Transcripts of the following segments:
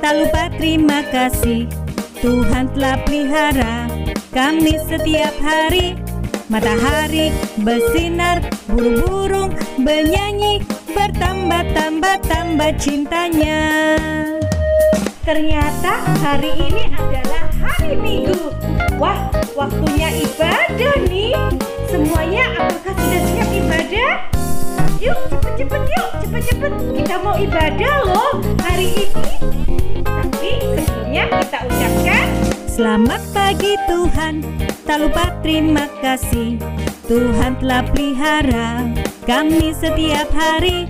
tak lupa terima kasih. Tuhan telah pelihara kami setiap hari. Matahari bersinar, burung-burung bernyanyi, bertambah-tambah cintanya. Ternyata hari ini adalah hari Minggu. Wah, waktunya ibadah nih. Semuanya apakah sudah siap ibadah? Yuk, cepet. Kita mau ibadah loh hari ini. Tapi sebelumnya kita ucapkan selamat pagi Tuhan, tak lupa terima kasih. Tuhan telah pelihara kami setiap hari.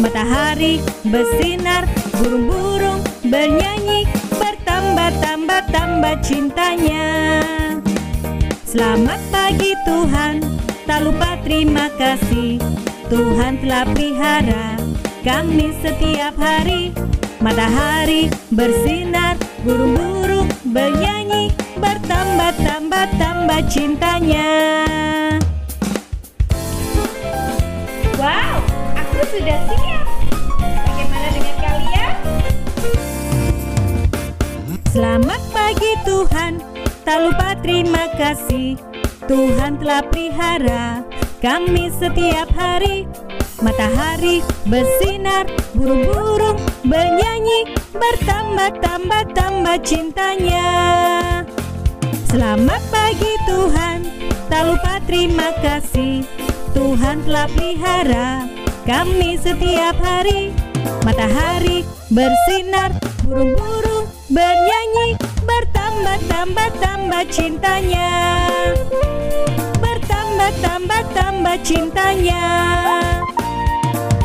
Matahari bersinar, burung-burung bernyanyi, bertambah-tambah cintanya. Selamat pagi Tuhan, tak lupa terima kasih. Tuhan telah pelihara kami setiap hari. Matahari bersinar, burung-burung bernyanyi, bertambah-tambah cintanya. wow, aku sudah siap. Bagaimana dengan kalian? Selamat pagi Tuhan, tak lupa terima kasih. Tuhan telah pelihara kami setiap hari. Matahari bersinar, burung-burung bernyanyi, bertambah-tambah cintanya. Selamat pagi Tuhan, tak lupa terima kasih. Tuhan telah pelihara kami setiap hari. Matahari bersinar, burung-burung bernyanyi, bertambah-tambah cintanya. Bertambah-tambah cintanya.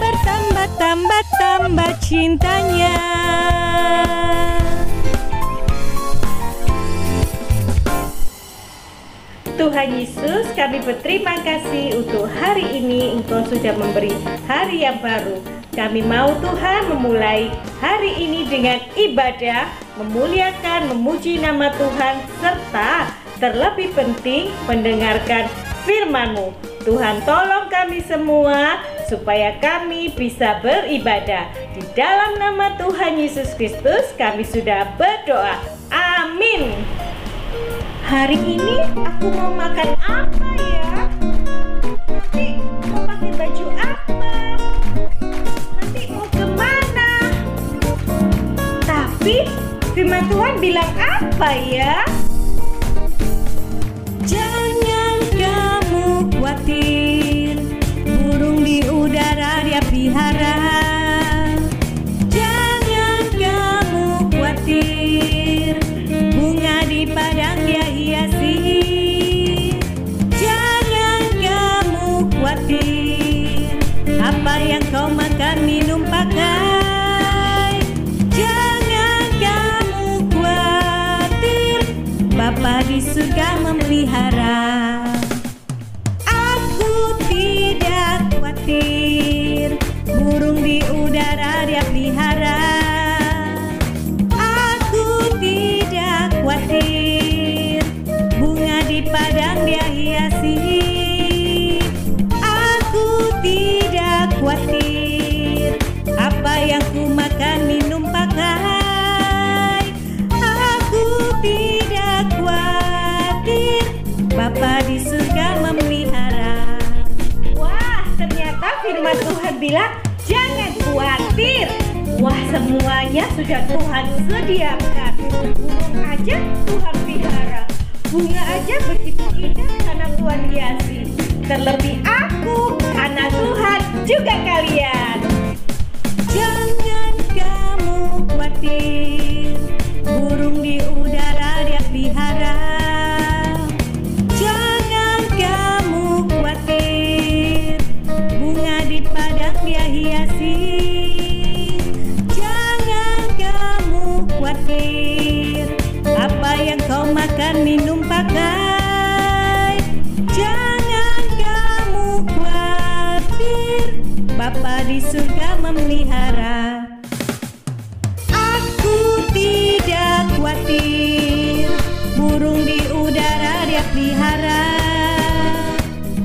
Bertambah-tambah cintanya. Tuhan Yesus, kami berterima kasih untuk hari ini. Engkau sudah memberi hari yang baru. Kami mau Tuhan memulai hari ini dengan ibadah, memuliakan, memuji nama Tuhan, serta terlebih penting mendengarkan firman-Mu. Tuhan tolong kami semua supaya kami bisa beribadah. Di dalam nama Tuhan Yesus Kristus kami sudah berdoa. Amin. Hari ini aku mau makan apa ya? Nanti mau pakai baju apa? Nanti mau kemana? Tapi firman Tuhan bilang apa ya? Jangan kamu khawatir, burung di udara dia pelihara. Jangan kamu khawatir, bunga di padang dia hiasi. Jangan kamu khawatir, apa yang kau makan minum pakai. Jangan kamu khawatir, Bapa di surga memelihara. Aku tidak khawatir, burung di udara dia pelihara. Aku tidak khawatir, bunga di padang dia hiasi. Aku tidak khawatir, apa yang ku makan minum pakai. Aku tidak khawatir, Bapa di surga memelihara. Wah, ternyata firman Tuhan bilang jangan khawatir. Wah, semuanya sudah Tuhan sediakan. Burung aja Tuhan pelihara, bunga aja begitu indah karena Tuhan hiasi. Terlebih aku, anak Tuhan, juga kalian. Jangan kamu khawatir, burung di udara dia pelihara. Jangan kamu khawatir, bunga di padang dia hiasi. Jangan kamu khawatir, apa yang kau makan minum pakai. Jangan kamu khawatir, Bapa di surga memelihara. Aku tidak khawatir, burung di udara dia pelihara.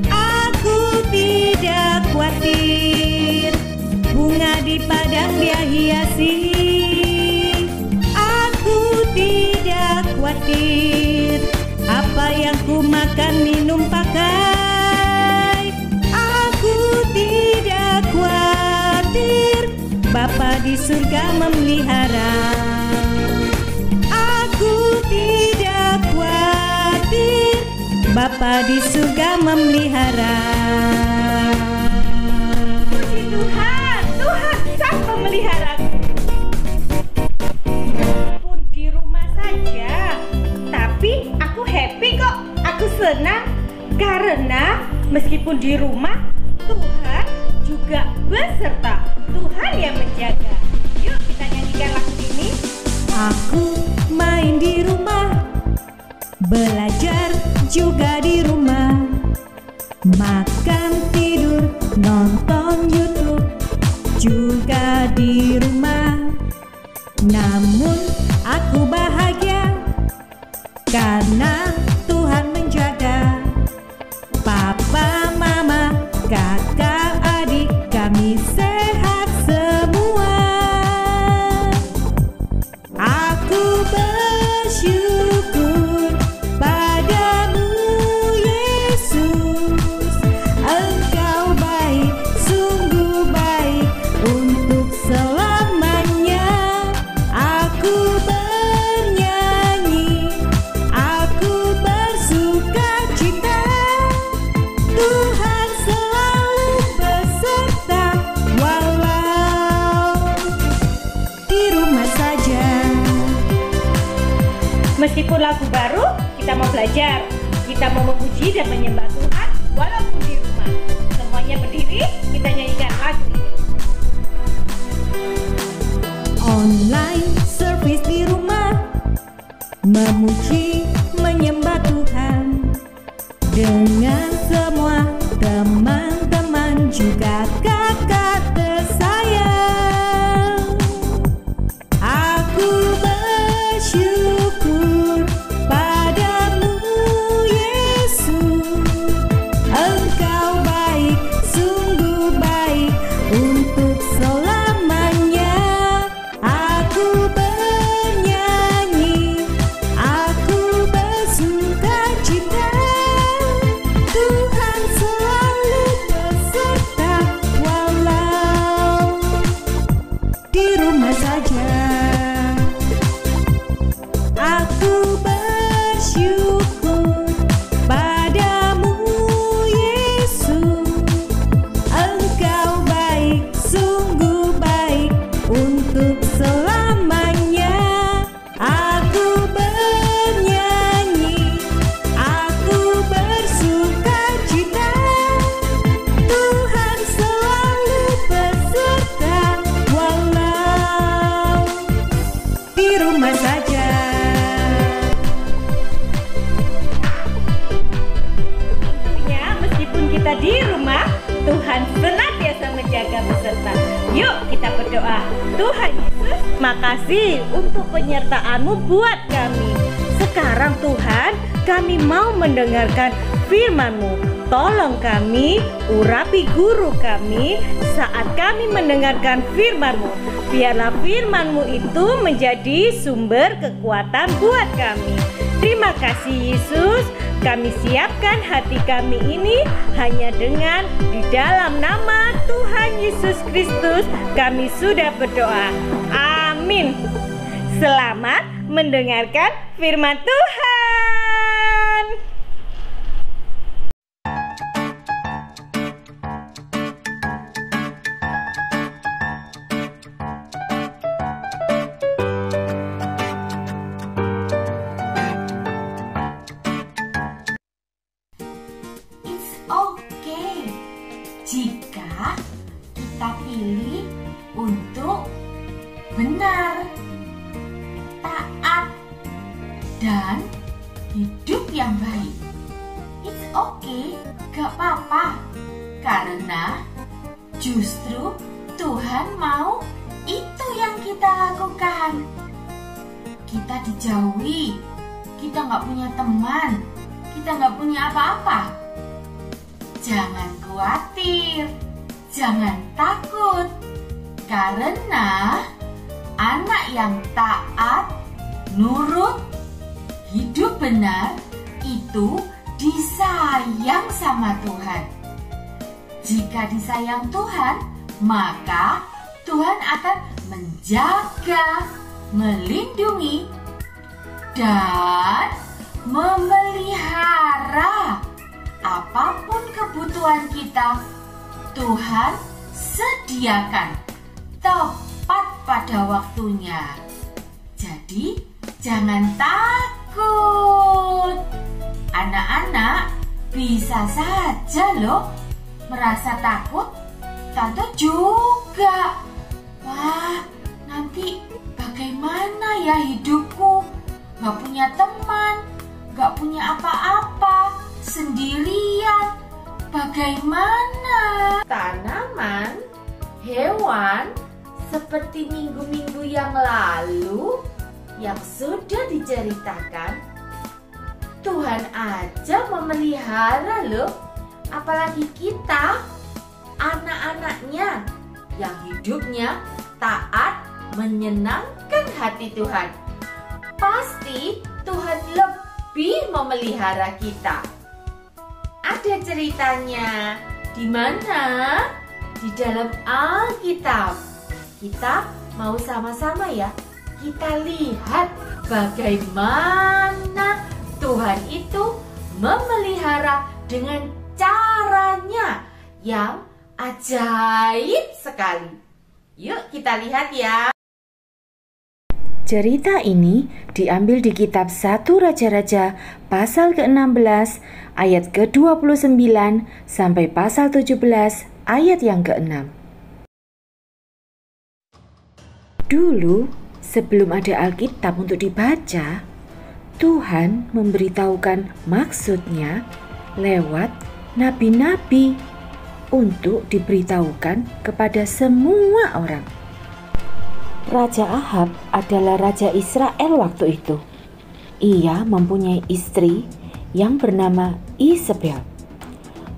Aku tidak khawatir, bunga di padang dia hiasi. khawatir. Apa yang ku makan, minum, pakai, aku tidak khawatir. Bapa di surga memelihara. Aku tidak khawatir. Bapa di surga memelihara. Tuhan, Tuhan sang pemeliharaku. Pun di rumah saja, tapi aku happy kok. Aku senang karena meskipun di rumah, Tuhan juga beserta. Tuhan yang menjaga. Yuk kita nyanyikan lagu ini. Aku main di rumah, belajar juga di rumah, makan, tidur, nonton YouTube juga di rumah. Namun aku bahagia karena Tuhan menjaga. Papa, mama, kakak, adik, kami sehat semua. Aku bersyukur padamu Yesus. Engkau baik, sungguh baik untuk selamanya. Aku bernyanyi, aku bersukacita. Tuhan selalu beserta walau di rumah saja. Meskipun lagu baru, kita mau belajar. Kita mau memuji dan menyembah Tuhan walaupun di rumah. Semuanya berdiri, kita nyanyikan lagu ini. Online service di rumah, memuji menyembah Tuhan dengan semua teman-teman juga kakak tersayang. Aku bersyukur padamu Yesus. Engkau baik, sungguh baik untuk selamanya. Aku bernyanyi, aku bersukacita. Tuhan selalu beserta walau di rumah saja. Aku bersyukur padamu Yesus. Engkau baik, sungguh baik untuk selamanya. Aku bernyanyi, aku bersukacita. Tuhan selalu beserta walau di rumah saja. Tentunya meskipun kita di rumah, Tuhan senantiasa menjaga beserta. Yuk kita berdoa. Tuhan Yesus, makasih untuk penyertaan-Mu buat kami. Sekarang Tuhan, kami mau mendengarkan firman-Mu. Tolong kami, urapi guru kami saat kami mendengarkan firman-Mu. Biarlah firman-Mu itu menjadi sumber kekuatan buat kami. Terima kasih Yesus, kami siapkan hati kami ini hanya dengan di dalam nama Tuhan Yesus Kristus kami sudah berdoa. Amin. Selamat mendengarkan firman Tuhan. Oke, jika kita pilih untuk benar, taat, dan hidup yang baik. It's okay, gak apa-apa, karena justru Tuhan mau itu yang kita lakukan. Kita dijauhi, kita gak punya teman, kita gak punya apa-apa. Jangan khawatir, jangan takut, karena anak yang taat, nurut, hidup benar itu disayang sama Tuhan. Jika disayang Tuhan, maka Tuhan akan menjaga, melindungi, dan memelihara apapun kebutuhan kita. Tuhan sediakan tepat pada waktunya. Jadi jangan takut. Anak-anak bisa saja loh merasa takut. Tante juga. Wah, nanti bagaimana ya hidupku? Gak punya teman, gak punya apa-apa, sendirian. Bagaimana? Tanaman, hewan, seperti minggu-minggu yang lalu yang sudah diceritakan, Tuhan aja memelihara loh. Apalagi kita, anak-anaknya yang hidupnya taat, menyenangkan hati Tuhan. Pasti Tuhan lebih memelihara kita. Ada ceritanya. Di mana? Di dalam Alkitab. Kita mau sama-sama ya. Kita lihat bagaimana Tuhan itu memelihara dengan caranya yang ajaib sekali. Yuk kita lihat ya. Cerita ini diambil di kitab 1 Raja-Raja pasal ke-16 ayat ke-29 sampai pasal 17 ayat yang ke-6. Dulu, sebelum ada Alkitab untuk dibaca, Tuhan memberitahukan maksudnya lewat nabi-nabi untuk diberitahukan kepada semua orang. Raja Ahab adalah raja Israel waktu itu. Ia mempunyai istri yang bernama Isabel.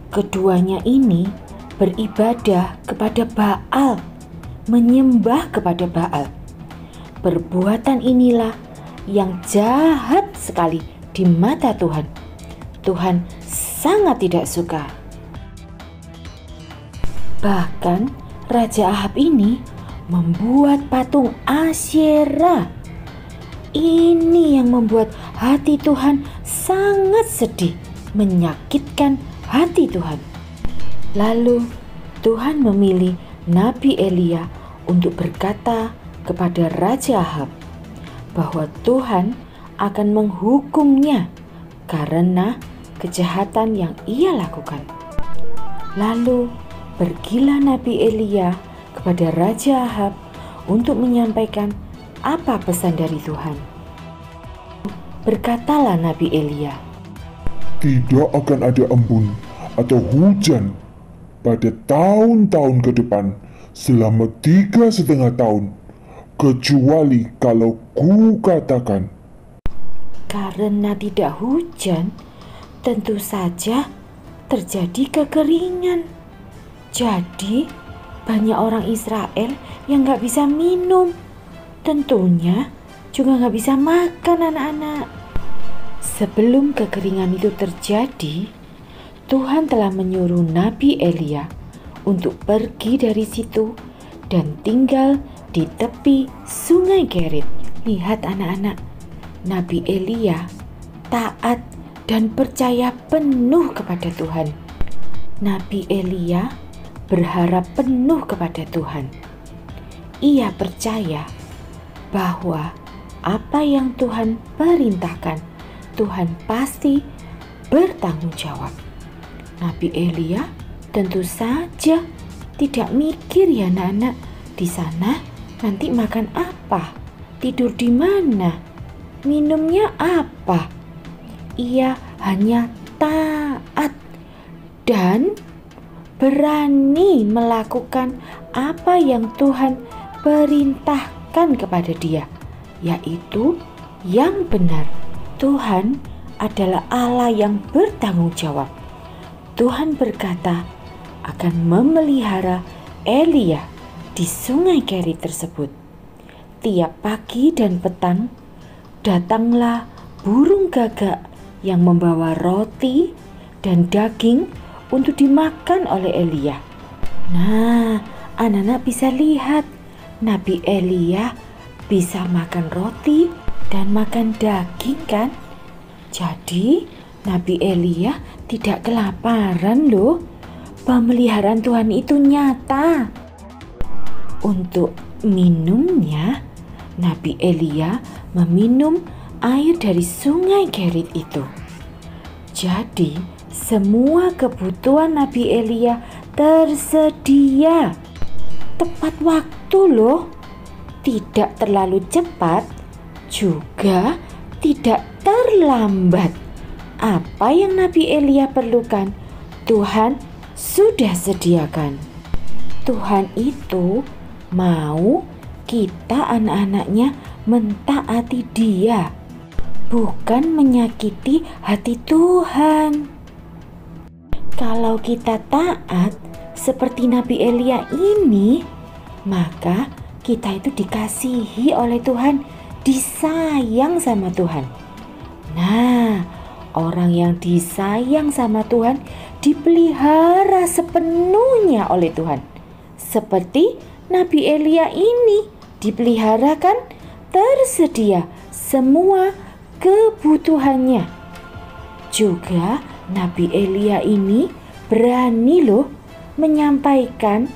Keduanya ini beribadah kepada Baal, menyembah kepada Baal. Perbuatan inilah yang jahat sekali di mata Tuhan. Tuhan sangat tidak suka. Bahkan Raja Ahab ini membuat patung Asyera. Ini yang membuat hati Tuhan sangat sedih, menyakitkan hati Tuhan. Lalu Tuhan memilih Nabi Elia untuk berkata kepada Raja Ahab bahwa Tuhan akan menghukumnya karena kejahatan yang ia lakukan. Lalu pergilah Nabi Elia kepada Raja Ahab untuk menyampaikan apa pesan dari Tuhan. Berkatalah Nabi Elia, "Tidak akan ada embun atau hujan pada tahun-tahun ke depan selama 3,5 tahun, kecuali kalau kukatakan." Karena tidak hujan, tentu saja terjadi kekeringan. Jadi banyak orang Israel yang gak bisa minum. Tentunya juga gak bisa makan anak-anak. Sebelum kekeringan itu terjadi, Tuhan telah menyuruh Nabi Elia untuk pergi dari situ dan tinggal di tepi sungai Kerit. Lihat anak-anak, Nabi Elia taat dan percaya penuh kepada Tuhan. Nabi Elia berharap penuh kepada Tuhan. Ia percaya bahwa apa yang Tuhan perintahkan, Tuhan pasti bertanggung jawab. Nabi Elia tentu saja tidak mikir ya anak-anak, di sana nanti makan apa, tidur di mana, minumnya apa. Ia hanya taat dan berani melakukan apa yang Tuhan perintahkan kepada dia, yaitu yang benar. Tuhan adalah Allah yang bertanggung jawab. Tuhan berkata akan memelihara Elia di sungai Kerit tersebut. Tiap pagi dan petang datanglah burung gagak yang membawa roti dan daging untuk dimakan oleh Elia. Nah, anak-anak bisa lihat Nabi Elia bisa makan roti dan makan daging kan? Jadi Nabi Elia tidak kelaparan loh. Pemeliharaan Tuhan itu nyata. Untuk minumnya, Nabi Elia meminum air dari sungai Kerit itu. Jadi semua kebutuhan Nabi Elia tersedia. Tepat waktu loh. Tidak terlalu cepat, juga tidak terlambat. Apa yang Nabi Elia perlukan, Tuhan sudah sediakan. Tuhan itu mau kita anak-anaknya mentaati Dia, bukan menyakiti hati Tuhan. Kalau kita taat seperti Nabi Elia ini, maka kita itu dikasihi oleh Tuhan, disayang sama Tuhan. Nah, orang yang disayang sama Tuhan dipelihara sepenuhnya oleh Tuhan. Seperti Nabi Elia ini dipelihara kan, tersedia semua kebutuhannya. Juga Nabi Elia ini berani loh menyampaikan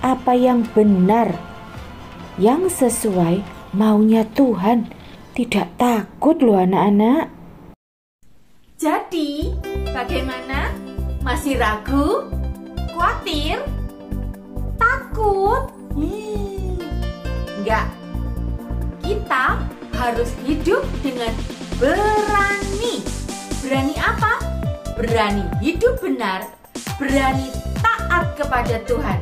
apa yang benar, yang sesuai maunya Tuhan. Tidak takut loh anak-anak. Jadi, bagaimana? Masih ragu? Khawatir? Takut? Enggak. Kita harus hidup dengan berani. Berani apa? Berani hidup benar, berani taat kepada Tuhan.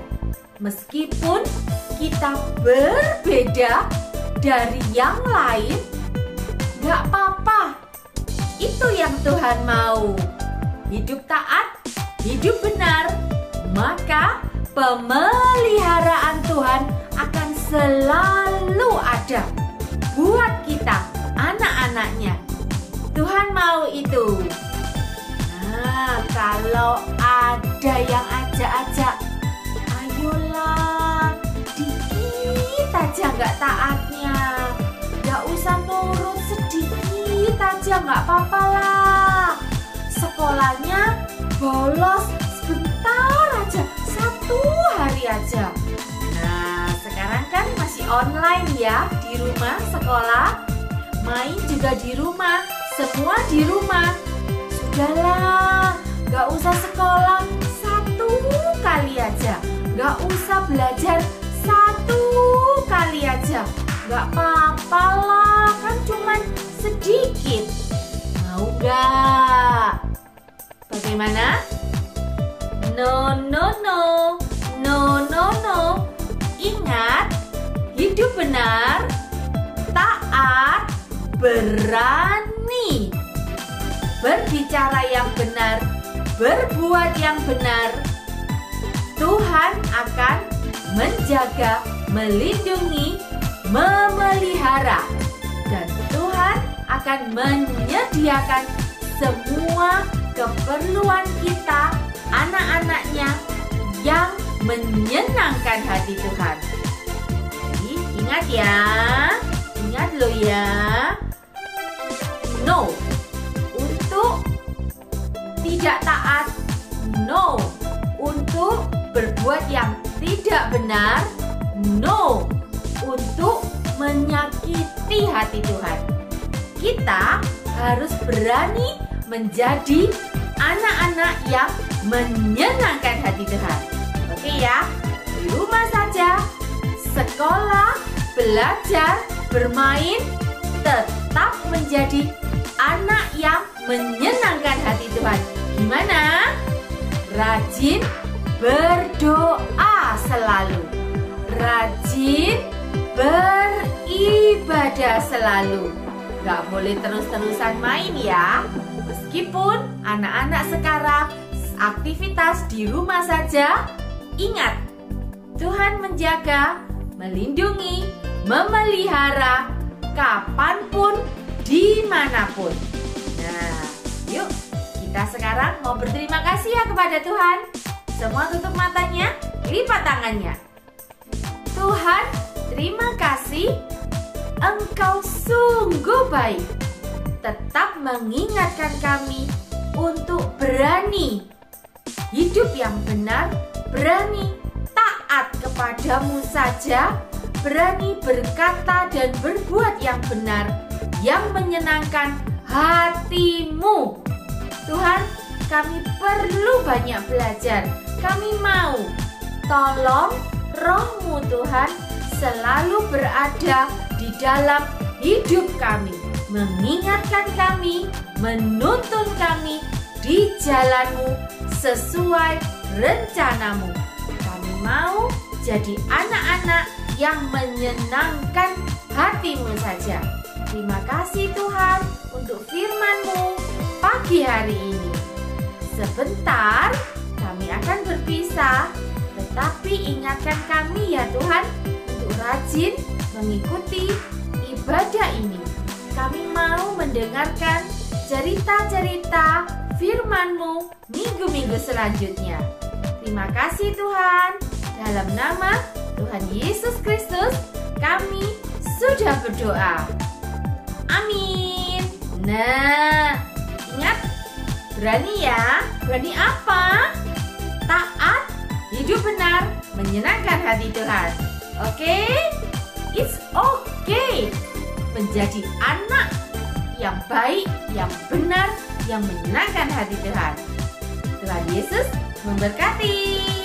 Meskipun kita berbeda dari yang lain, enggak apa-apa. Itu yang Tuhan mau. Hidup taat, hidup benar, maka pemeliharaan Tuhan akan selalu ada buat kita, anak-anaknya. Tuhan mau itu. Nah, kalau ada yang ajak-ajak, ayolah, dikit aja nggak taatnya, nggak usah nurut, sedikit aja nggak apa-apa lah. Sekolahnya bolos sebentar aja, 1 hari aja. Nah, sekarang kan masih online ya, di rumah sekolah, main juga di rumah, semua di rumah. Sudahlah, gak usah sekolah 1 kali aja, gak usah belajar 1 kali aja, gak apa-apa lah, kan cuman sedikit. Mau gak? Bagaimana? No, no, no, no, no, no. Ingat, hidup benar, taat, berani, berbicara yang benar, berbuat yang benar. Tuhan akan menjaga, melindungi, memelihara, dan Tuhan akan menyediakan semua keperluan kita, anak-anaknya, yang menyenangkan hati Tuhan. Jadi ingat ya, ingat loh ya. No untuk tidak taat, no untuk berbuat yang tidak benar, no untuk menyakiti hati Tuhan. Kita harus berani menjadi anak-anak yang menyenangkan hati Tuhan. Oke ya, di rumah saja, sekolah, belajar, bermain, tetap menjadi anak yang menyenangkan hati Tuhan. Gimana? Rajin berdoa selalu, rajin beribadah selalu. Gak boleh terus-terusan main ya. Meskipun anak-anak sekarang aktivitas di rumah saja, ingat, Tuhan menjaga, melindungi, memelihara kapanpun, dimanapun. Nah, yuk kita sekarang mau berterima kasih ya kepada Tuhan. Semua tutup matanya, lipat tangannya. Tuhan, terima kasih. Engkau sungguh baik. Tetap mengingatkan kami untuk berani hidup yang benar, berani taat kepadamu saja, berani berkata dan berbuat yang benar, yang menyenangkan hatimu. Tuhan, kami perlu banyak belajar. Kami mau tolong Roh-Mu Tuhan selalu berada di dalam hidup kami, mengingatkan kami, menuntun kami di jalan-Mu sesuai rencana-Mu. Kami mau jadi anak-anak yang menyenangkan hati-Mu saja. Terima kasih Tuhan untuk firman-Mu pagi hari ini. Sebentar kami akan berpisah, tetapi ingatkan kami ya Tuhan untuk rajin mengikuti ibadah ini. Kami mau mendengarkan cerita-cerita firman-Mu minggu-minggu selanjutnya. Terima kasih Tuhan. Dalam nama Tuhan Yesus Kristus kami sudah berdoa. Amin. Nah, ingat, berani ya. Berani apa? Taat, hidup benar, menyenangkan hati Tuhan. Oke? It's okay menjadi anak yang baik, yang benar, yang menyenangkan hati Tuhan. Tuhan Yesus memberkati.